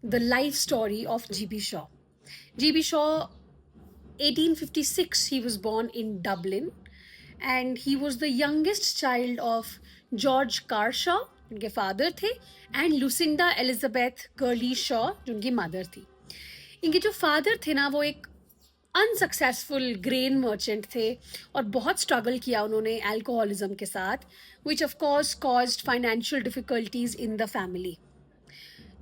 the life story of G.B. Shaw. G.B. Shaw, 1856, he was born in Dublin, and he was the youngest child of George Carshaw, उनके father थे, and Lucinda Elizabeth girly Shaw, जो उनकी mother थी. इनके जो father थे ना, वो एक अनसक्सेसफुल ग्रेन मर्चेंट थे और बहुत स्ट्रगल किया उन्होंने अल्कोहलिज्म के साथ, which of course caused financial difficulties in the family.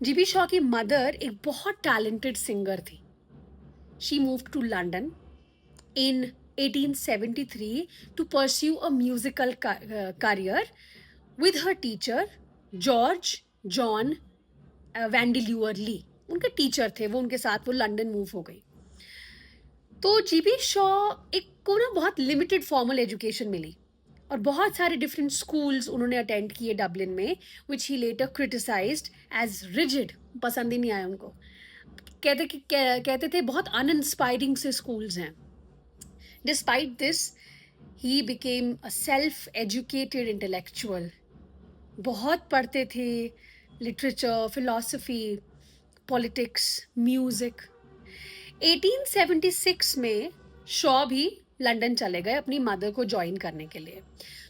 GB Shaw की मदर एक बहुत टैलेंटेड सिंगर थी. She moved to London in 1873 to pursue a musical career with her teacher George John Vandeleur Lee. उनके teacher थे वो, उनके साथ वो लंदन मूव हो गई. तो जीबी शॉ एक को ना बहुत लिमिटेड फॉर्मल एजुकेशन मिली और बहुत सारे डिफरेंट स्कूल्स उन्होंने अटेंड किए डबलिन में, विच ही लेटर क्रिटिसाइज्ड एज रिजिड. पसंद ही नहीं आया उनको. कहते थे बहुत अनइंस्पायरिंग से स्कूल्स हैं. Despite this, he became a self-educated intellectual. बहुत पढ़ते थे, लिटरेचर, फिलॉसफी, पॉलिटिक्स, म्यूजिक. 1876 में शॉ भी लंदन चले गए अपनी मदर को ज्वाइन करने के लिए.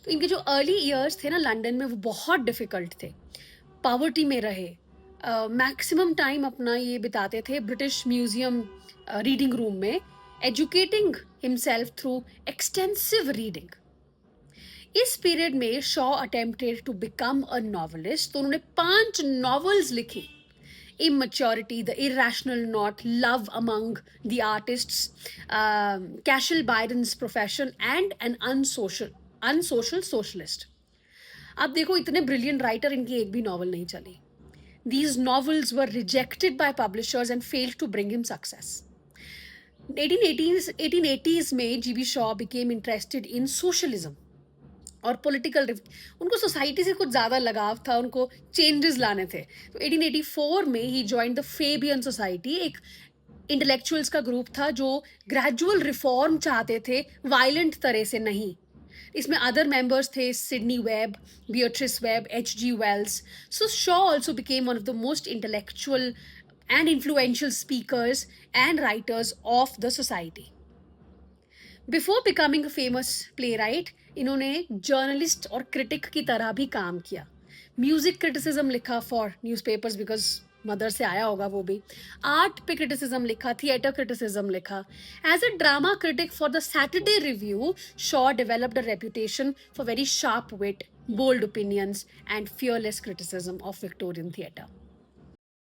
तो इनके जो अर्ली ईयर्स थे ना लंदन में, वो बहुत डिफ़िकल्ट थे. पॉवर्टी में रहे, मैक्सिमम टाइम अपना ये बिताते थे ब्रिटिश म्यूजियम रीडिंग रूम में, educating himself through extensive reading. इस पीरियड में Shaw attempted to become a novelist. तो उन्होंने 5 novels लिखी. Immaturity, The Irrational Knot, Love Among the Artists, Cashel Byron's Profession, and An Unsocial Socialist. अब देखो, इतने brilliant writer, इनकी एक भी नॉवल नहीं चली. These novels were rejected by publishers and failed to bring him success. 1880s में GB Shaw became interested in socialism और पॉलिटिकल. उनको सोसाइटी से कुछ ज़्यादा लगाव था, उनको चेंजेस लाने थे. तो 1884 में ही जॉइन द फेबियन सोसाइटी. एक इंटेलेक्चुअल्स का ग्रुप था जो ग्रेजुअल रिफॉर्म चाहते थे, वायलेंट तरह से नहीं. इसमें अदर मेंबर्स थे Sydney web, Beatrice web, H.G. Wells. So Shaw also became one of the most intellectual and influential speakers and writers of the society. Before becoming a famous playwright, इन्होंने journalist और critic की तरह भी काम किया. Music criticism लिखा for newspapers, because mother से आया होगा वो भी. आर्ट पे क्रिटिसिज्म लिखा, थिएटर क्रिटिसिज्म लिखा. As a drama critic for the Saturday Review, Shaw developed a reputation for very sharp wit, bold opinions, and fearless criticism of Victorian theatre.